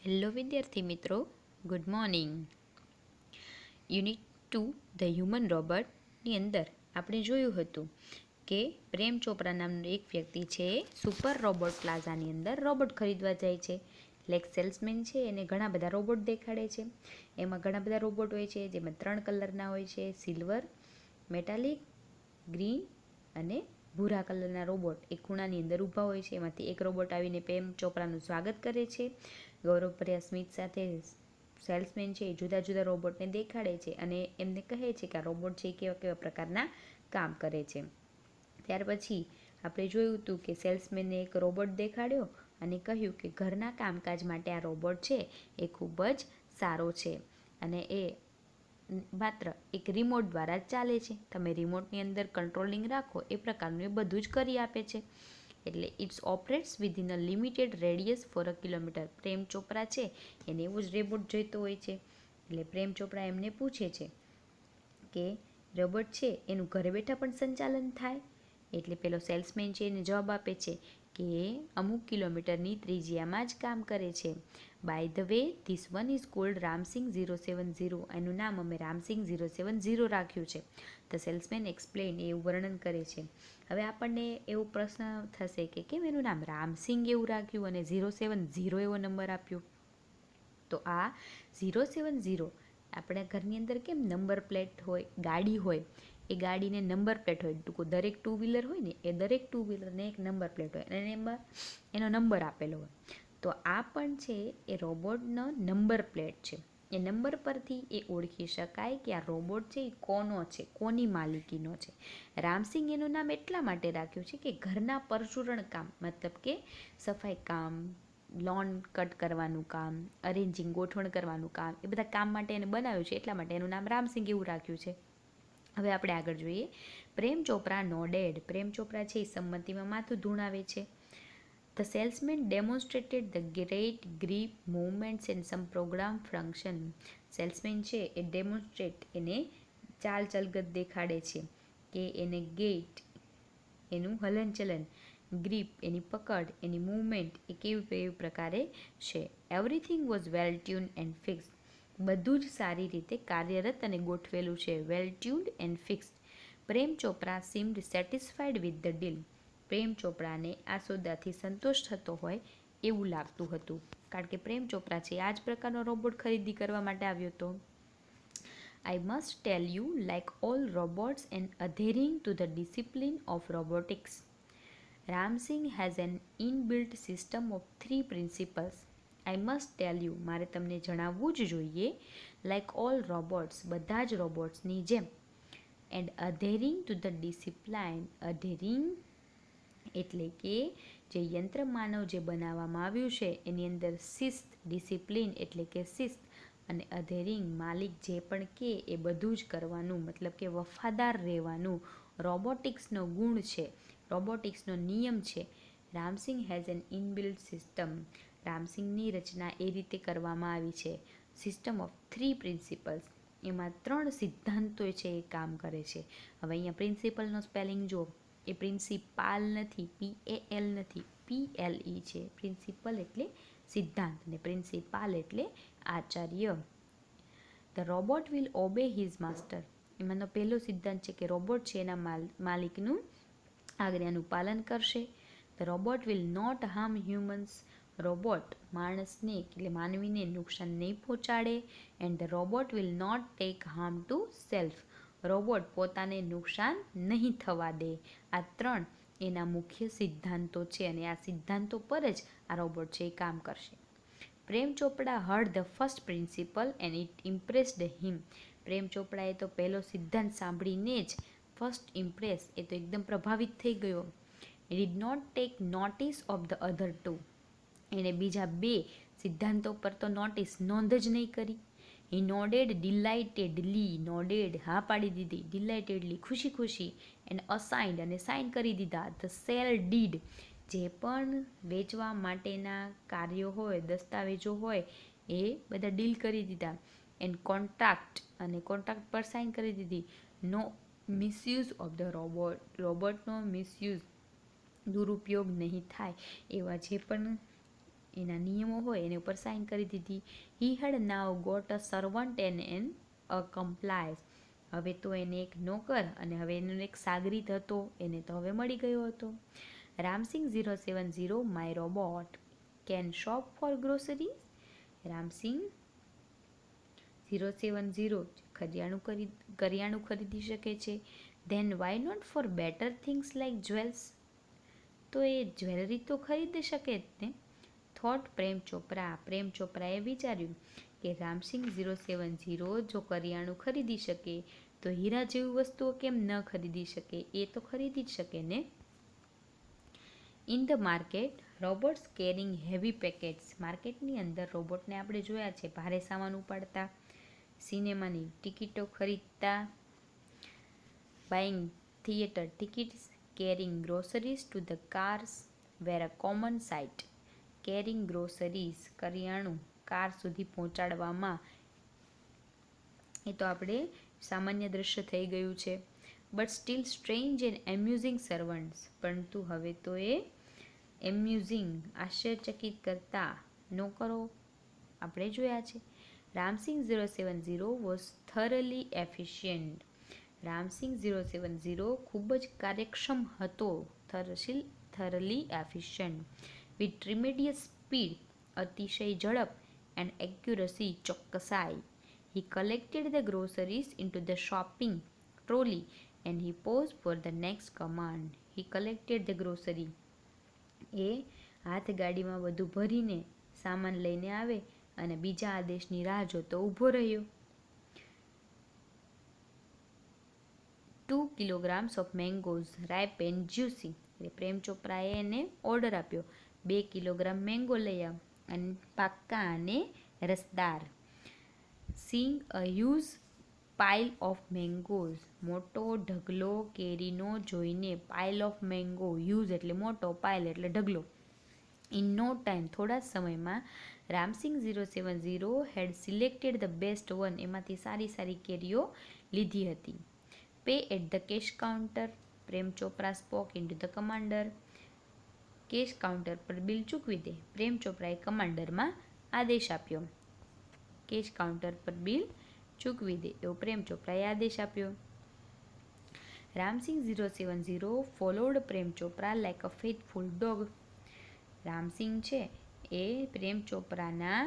Hello વિદ્યાર્થી મિત્રો, good morning. Unit 2 the human રોબોટની અંદર આપણે જોયું હતું કે પ્રેમ ચોપરા નામનો એક વ્યક્તિ છે સુપર રોબોટ પ્લાઝાની અંદર રોબોટ ખરીદવા જાય છે. એટલે સેલ્સમેન છે એને ઘણા બધા રોબોટ દેખાડે છે. એમાં ઘણા બધા રોબોટ હોય છે, જેમાં 3 કલરના હોય છે: સિલ્વર, મેટાલિક, ગ્રીન અને ભૂરા કલરના રોબોટ એક ખૂણાની અંદર ઊભા હોય છે. એમાંથી એક રોબોટ આવીને પ્રેમ ચોપરાનું સ્વાગત કરે છે. ગૌરવભર્યા સ્મિત સાથે સેલ્સમેન છે એ જુદા જુદા રોબોટને દેખાડે છે અને એમને કહે છે કે આ રોબોટ છે એ કેવા કેવા પ્રકારના કામ કરે છે. ત્યાર પછી આપણે જોયું હતું કે સેલ્સમેને એક રોબોટ દેખાડ્યો અને કહ્યું કે ઘરના કામકાજ માટે આ રોબોટ છે એ ખૂબ જ સારો છે અને એ માત્ર એક રિમોટ દ્વારા જ ચાલે છે. તમે રિમોટની અંદર કંટ્રોલિંગ રાખો એ પ્રકારનું એ બધું જ કરી આપે છે. એટલે it's operates within a limited radius for a kilometre. Prem Chopra છે એને એવો જ રોબોટ જોઈતો હોય છે. એટલે પ્રેમ ચોપરા એમને પૂછે છે કે રોબોટ છે એનું ઘરે બેઠા પણ સંચાલન થાય? એટલે પેલો સેલ્સમેન છે એને જવાબ આપે છે કે અમુક કિલોમીટરની ત્રિજ્યામાં જ કામ કરે છે. By the way this one is called Ramsingh 070. એનું નામ અમે રામસિંગ 070 રાખ્યું છે. ધ સેલ્સમેન એક્સપ્લેન, એવું વર્ણન કરે છે. હવે આપણને એવો પ્રશ્ન થશે કે કેમ એનું નામ રામસિંગ એવું રાખ્યું અને 070 એવો નંબર આપ્યો? તો આ 070 આપણા ઘરની અંદર કેમ નંબર પ્લેટ હોય, ગાડી હોય, એ ગાડીને નંબર પ્લેટ હોય, દરેક ટુ વ્હીલર હોય ને એ દરેક ટુ વ્હીલરને એક નંબર પ્લેટ હોય અને એમાં એનો નંબર આપેલો હોય. તો આ પણ છે એ રોબોટનો નંબર પ્લેટ છે. એ નંબર પરથી એ ઓળખી શકાય કે આ રોબોટ છે એ કોનો છે, કોની માલિકીનો છે. રામસિંગ એનું નામ એટલા માટે રાખ્યું છે કે ઘરના પરચુરણ કામ, મતલબ કે સફાઈ કામ, લોન કટ કરવાનું કામ, અરેન્જિંગ ગોઠવણ કરવાનું કામ, એ બધા કામ માટે એને બનાવ્યું છે. એટલા માટે એનું નામ રામસિંગ એવું રાખ્યું છે. હવે આપણે આગળ જોઈએ. પ્રેમ ચોપરા નોડેડ. પ્રેમ ચોપરા છે એ સંમતિમાં માથું ધૂણાવે છે. The salesman demonstrated the great grip movements and some program function. Salesman છે એ ડેમોન્સ્ટ્રેટ એને ચાલ ચલગત દેખાડે છે કે એને ગેટ એનું હલનચલન, ગ્રીપ એની પકડ, એની મૂવમેન્ટ એ કેવી પ્રકારે છે. Everything was well tuned and fixed. બધું જ સારી રીતે કાર્યરત અને ગોઠવેલું છે. Well tuned and fixed. Prem Chopra seemed satisfied with the deal. Prem ચોપરાને આ સોદાથી સંતોષ થતો હોય એવું લાગતું હતું, કારણ કે પ્રેમ ચોપરા છે આ જ પ્રકારનો રોબોટ ખરીદી કરવા માટે આવ્યો હતો. I must tell you, like all robots and adhering to the discipline of robotics, Ramsing has an inbuilt system of 3 principles. I must tell you, મારે તમને જણાવવું જ જોઈએ, like all robots, બધા જ રોબોટ્સની જેમ, and adhering to the discipline, adhering એટલે કે જે યંત્ર માનવ જે બનાવવામાં આવ્યું છે એની અંદર શિસ્ત, ડિસિપ્લિન એટલે કે શિસ્ત, અને અધેરિંગ માલિક જે પણ કે એ બધું જ કરવાનું, મતલબ કે વફાદાર રહેવાનું રોબોટિક્સનો ગુણ છે, રોબોટિક્સનો નિયમ છે. Ramsingh has an inbuilt system. રામસિંગની રચના એ રીતે કરવામાં આવી છે. System of 3 principles. એમાં 3 સિદ્ધાંતો છે એ કામ કરે છે. હવે અહીંયા પ્રિન્સિપલનો સ્પેલિંગ જો, એ પ્રિન્સિપાલ નથી, PAL નથી, PLE છે. પ્રિન્સિપલ એટલે સિદ્ધાંત અને પ્રિન્સિપાલ એટલે આચાર્ય. The robot will obey his master. એમાંનો પહેલો સિદ્ધાંત છે કે રોબોટ છે એના માલિકનું આજ્ઞાનું પાલન કરશે. The robot will not harm humans. Robot માણસને એટલે માનવીને નુકસાન નહીં પહોંચાડે. And the robot will not take harm to self. Robot પોતાને નુકસાન નહીં થવા દે. આ 3 એના મુખ્ય સિદ્ધાંતો છે અને આ સિદ્ધાંતો પર જ આ રોબોટ છે એ કામ કરશે. Prem Chopra heard the first principle and it impressed him. Prem ચોપડાએ તો પહેલો સિદ્ધાંત સાંભળીને જ ફર્સ્ટ ઇમ્પ્રેસ, એ તો એકદમ પ્રભાવિત થઈ ગયો. It did not take notice of the other 2. એણે બીજા 2 સિદ્ધાંતો પર તો નોંધ જ નહીં કરી. હી નોડેડ ડિલાઇટેડલી. નોડેડ હા પાડી દીધી, ડિલાઇટેડલી ખુશી ખુશી, એન્ડ અસાઇન્ડ અને સાઇન કરી દીધા. The cell did. જે પણ વેચવા માટેના કાર્યો હોય, દસ્તાવેજો હોય, એ બધા ડીલ કરી દીધા. એન્ડ કોન્ટ્રાક્ટ, અને કોન્ટ્રાક્ટ પર સાઇન કરી દીધી. No misuse of the robot. રોબોટનો મિસયુઝ, દુરુપયોગ નહીં થાય એવા જે પણ એના નિયમો હોય એની ઉપર સાઇન કરી દીધી. He had now got a servant and a compliance. હવે તો એને એક નોકર અને હવે એનો એક સાગરીત હતો, એને તો હવે મળી ગયો હતો. Ramsingh 070 my robot can shop for groceries. Ramsingh 070 કરિયાણું ખરીદી શકે છે. Then why not for better things like jewels. તો એ જ્વેલરી તો ખરીદી શકે જ ને. થોટ પ્રેમ ચોપરાએ વિચાર્યું કે રામસિંગ 070 જો કરિયાણું ખરીદી શકે તો હીરા જેવી વસ્તુઓ કેમ ન ખરીદી શકે, એ તો ખરીદી જ શકે ને. In the market robots carrying heavy packets. માર્કેટની અંદર રોબોટને આપણે જોયા છે ભારે સામાન ઉપાડતા, સિનેમાની ટિકિટો ખરીદતા, buying theatre tickets, carrying groceries to the cars were a common sight. Carrying groceries કરિયાણું કાર સુધી પહોંચાડવામાં, એ તો આપણે સામાન્ય દ્રશ્ય થઈ ગયું છે. But still strange and amusing servants. પરંતુ હવે તો એ એમ્યુઝિંગ આશ્ચર્યચકિત કરતા નોકરો આપણે જોયા છે. Ramsingh 070 was thoroughly efficient. Ramsingh 070 ખૂબ જ કાર્યક્ષમ હતો. Thoroughly efficient with tremendous speed, અતિશય ઝડપ, એન્ડ એક્યુરસી, ચોકસાઈ. He collected the groceries into the shopping trolley and he paused for the next command. He collected the grocery. એ હાથગાડીમાં બધું ભરીને સામાન લઈને આવે અને બીજા આદેશની રાહ જોતો ઊભો રહ્યો. 2 kilograms of mangoes ripe and juicy. પ્રેમ ચોપરાએ એને ઓર્ડર આપ્યો 2 કિલોગ્રામ મેંગો લઈ આવ અને પાક્કા અને રસદાર. Seeing a huge pile of mangoes. મોટો ઢગલો કેરીનો જોઈને પાઇલ ઓફ મેંગો, હ્યુઝ એટલે મોટો, પાઇલ એટલે ઢગલો. ઇન નો ટાઈમ થોડા જ સમયમાં Ramsingh 070 had selected the best one. એમાંથી સારી સારી કેરીઓ લીધી હતી. Pay at the cash counter. Prem Chopra spoke into the commander. Cash counter પર બિલ ચૂકવી દે. પ્રેમ ચોપરાએ કમાન્ડરમાં આદેશ આપ્યો. કેશ કાઉન્ટર પર બિલ ચૂકવી દે એવો પ્રેમ ચોપરાએ આદેશ આપ્યો. Ram Singh 070 followed Prem Chopra like a faithful dog. Ram Singh છે એ પ્રેમ ચોપરાના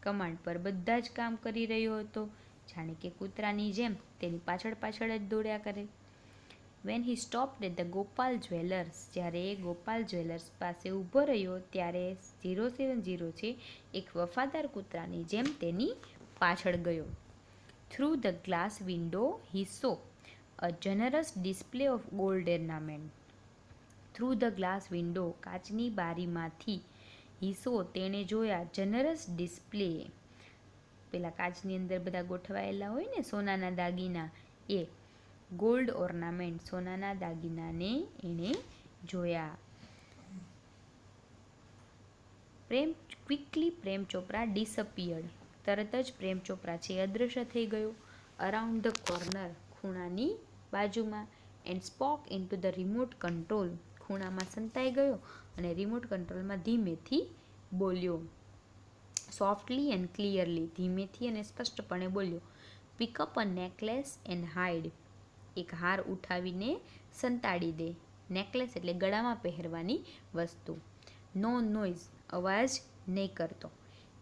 કમાન્ડ પર બધા જ કામ કરી રહ્યો હતો, જાણે કે કૂતરાની જેમ તેની પાછળ પાછળ જ દોડ્યા કરે. When he stopped at the Gopal jewellers. જ્યારે એ ગોપાલ જ્વેલર્સ પાસે ઊભો રહ્યો ત્યારે 070 છે એક વફાદાર કૂતરાની જેમ તેની પાછળ ગયો. Through the glass window he so a જનરસ display of gold ornament. Through the glass window કાચની બારીમાંથી હિસો તેણે જોયા જનરસ ડિસ્પ્લે. પેલા કાચની અંદર બધા ગોઠવાયેલા હોય ને સોનાના દાગીના, એ ગોલ્ડ ઓર્નામેન્ટ સોનાના દાગીનાને એણે જોયા. પ્રેમ ચોપરા ડિસઅપિયર્ડ. તરત જ પ્રેમ ચોપરા છે અદૃશ્ય થઈ ગયો. અરાઉન્ડ ધ કોર્નર ખૂણાની બાજુમાં. And spoke into the remote control. ખૂણામાં સંતાઈ ગયો અને રિમોટ કંટ્રોલમાં ધીમેથી બોલ્યો. Softly and clearly. ધીમેથી અને સ્પષ્ટપણે બોલ્યો. Pick up a necklace and hide. એક હાર ઉઠાવીને સંતાડી દે. નેકલેસ એટલે ગળામાં પહેરવાની વસ્તુ. No noise. અવાજ નહીં કરતો.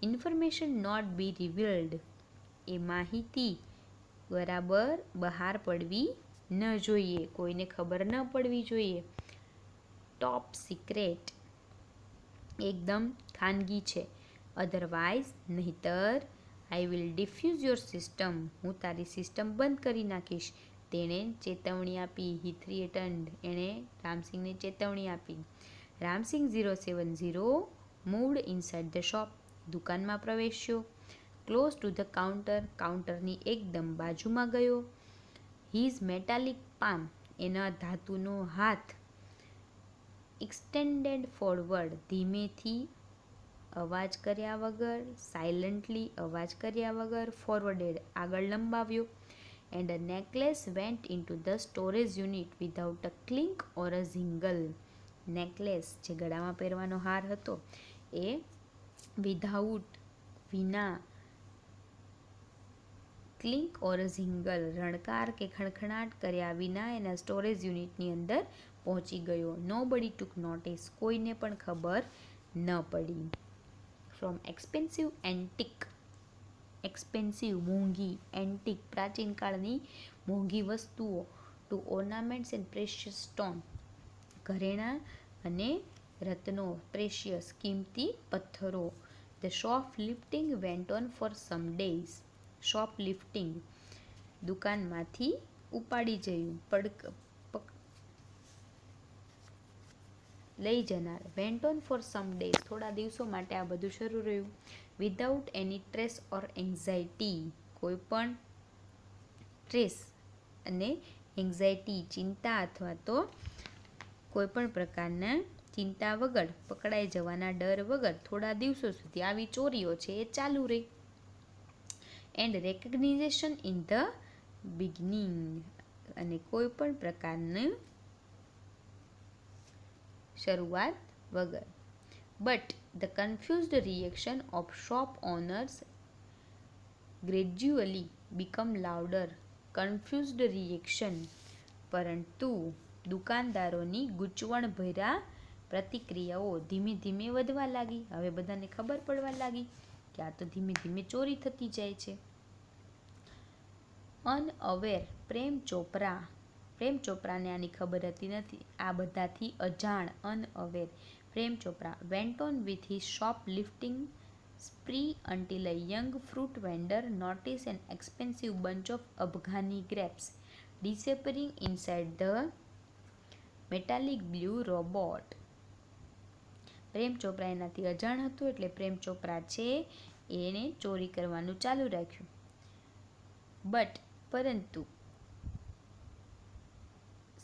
Information not be revealed. એ માહિતી બહાર પડવી ન જોઈએ, કોઈને ખબર ન પડવી જોઈએ. Top secret. એકદમ ખાનગી છે. અધરવાઇઝ નહીતર I will diffuse your system. હું તારી સિસ્ટમ બંધ કરી નાખીશ. તેણે ચેતવણી આપી. હી થ્રેટન્ડ. એણે રામસિંગને ચેતવણી આપી. Ramsingh 070 moved inside the shop. દુકાનમાં પ્રવેશ્યો. Close to the counter. કાઉન્ટરની એકદમ બાજુમાં ગયો. His metallic palm. એના ધાતુનો હાથ એક્સટેન્ડેડ ફોરવર્ડ. ધીમેથી, અવાજ કર્યા વગર, સાયલન્ટલી, અવાજ કર્યા વગર, ફોરવર્ડેડ આગળ લંબાવ્યો. And a necklace went into the storage unit without a clink or a jingle. Necklace જે ગળામાં પહેરવાનો હાર હતો એ વિધાઉટ, વિના, ક્લિંક ઓર ઝિંગલ, રણકાર કે ખણખણાટ કર્યા વિના એના સ્ટોરેજ યુનિટની અંદર પહોંચી ગયો. નોબડી ટુક નોટિસ, કોઈને પણ ખબર ન પડી. ફ્રોમ એક્સપેન્સિવ એન્ટિક, એક્સપેન્સિવ મોંઘી, એન્ટિક પ્રાચીન કાળની મોંઘી વસ્તુઓ, to ornaments and precious stone ઘરેણાં અને રત્નો, પ્રેશિયસ કિંમતી પથ્થરો. The shoplifting went on for some days. Shoplifting દુકાનમાંથી ઉપાડી જયું, લઈ જનાર. Went on for some days થોડા દિવસો માટે આ બધું શરૂ રહ્યું. Without any trace or anxiety, કોઈ પણ ટ્રેસ અને એન્ઝાયટી ચિંતા અથવા તો કોઈ પણ પ્રકારના ચિંતા વગર, પકડાઈ જવાના ડર વગર થોડા દિવસો સુધી આવી ચોરીઓ છે એ ચાલુ રહી. And recognition in the beginning, અને કોઈ પણ પ્રકારની શરૂઆત વગર. But the confused reaction of shop owners gradually become louder. Confused reaction, પરંતુ દુકાનદારોની ગૂંચવણભર્યા પ્રતિક્રિયાઓ ધીમે ધીમે વધવા લાગી. હવે બધાને ખબર પડવા લાગી કે આ તો ધીમે ધીમે ચોરી થતી જાય છે. અનઅવેર, પ્રેમ ચોપરાને આની ખબર હતી નથી, આ બધાથી અજાણ, unaware. Prem Chopra went on with his shoplifting spree until a young fruit vendor noticed an expensive bunch of Afghani grapes disappearing inside the metallic blue robot. Prem Chopra એનાથી અજાણ હતું એટલે પ્રેમ ચોપરા છે એને ચોરી કરવાનું ચાલુ રાખ્યું. પરંતુ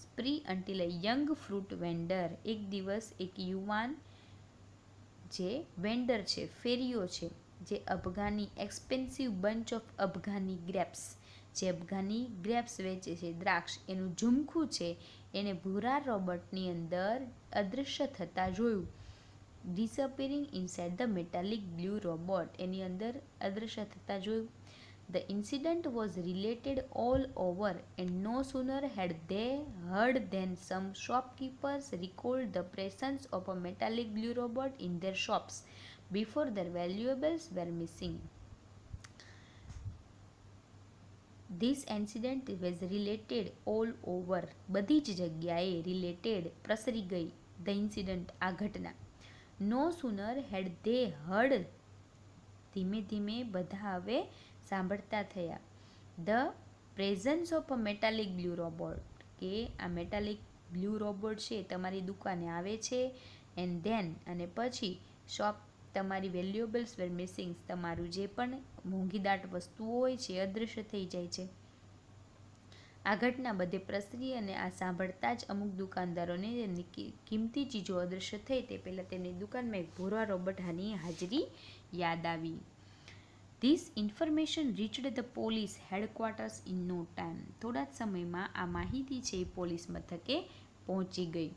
સ્પ્રી અન્ટિલ અ યંગ ફ્રૂટ વેન્ડર, એક દિવસ એક યુવાન જે વેન્ડર છે, ફેરીઓ છે, જે અફઘાની expensive bunch of Afghani grapes, જે અફઘાની ગ્રેપ્સ વેચે છે, દ્રાક્ષ, એનું ઝુમખું છે, એને ભૂરા રોબોટની અંદર અદૃશ્ય થતા જોયું. Disappearing inside the metallic blue robot, એની અંદર અદૃશ્ય થતા જોયું. The incident was related all over, and no sooner had they heard than some shopkeepers recalled the presence of a metallic blue robot in their shops before their valuables were missing. This incident was related all over, બધી જ જગ્યાએ related પ્રસરી ગઈ. The incident, આ ઘટના. No sooner had they heard, ધીમે ધીમે બધા હવે સાંભળતા થયા. The presence of a metallic blue robot, કે આ મેટાલિક બ્લુ રોબોટ છે તમારી દુકાને આવે છે. એન્ડ ધેન, અને પછી શોપ, તમારી વેલ્યુએબલ્સ વેર મિસિંગ, તમારું જે પણ મોંઘીદાટ વસ્તુઓ હોય છે અદૃશ્ય થઈ જાય છે. આ ઘટના બધે પ્રસરી અને આ સાંભળતા જ અમુક દુકાનદારોને એમની કિંમતી ચીજો અદૃશ્ય થઈ તે પહેલાં તેમની દુકાનમાં એક ભૂરા રોબોટની હાજરી યાદ આવી. This information reached the police headquarters in no time. થોડા જ સમયમાં આ માહિતી છે એ પોલીસ મથકે પહોંચી ગઈ.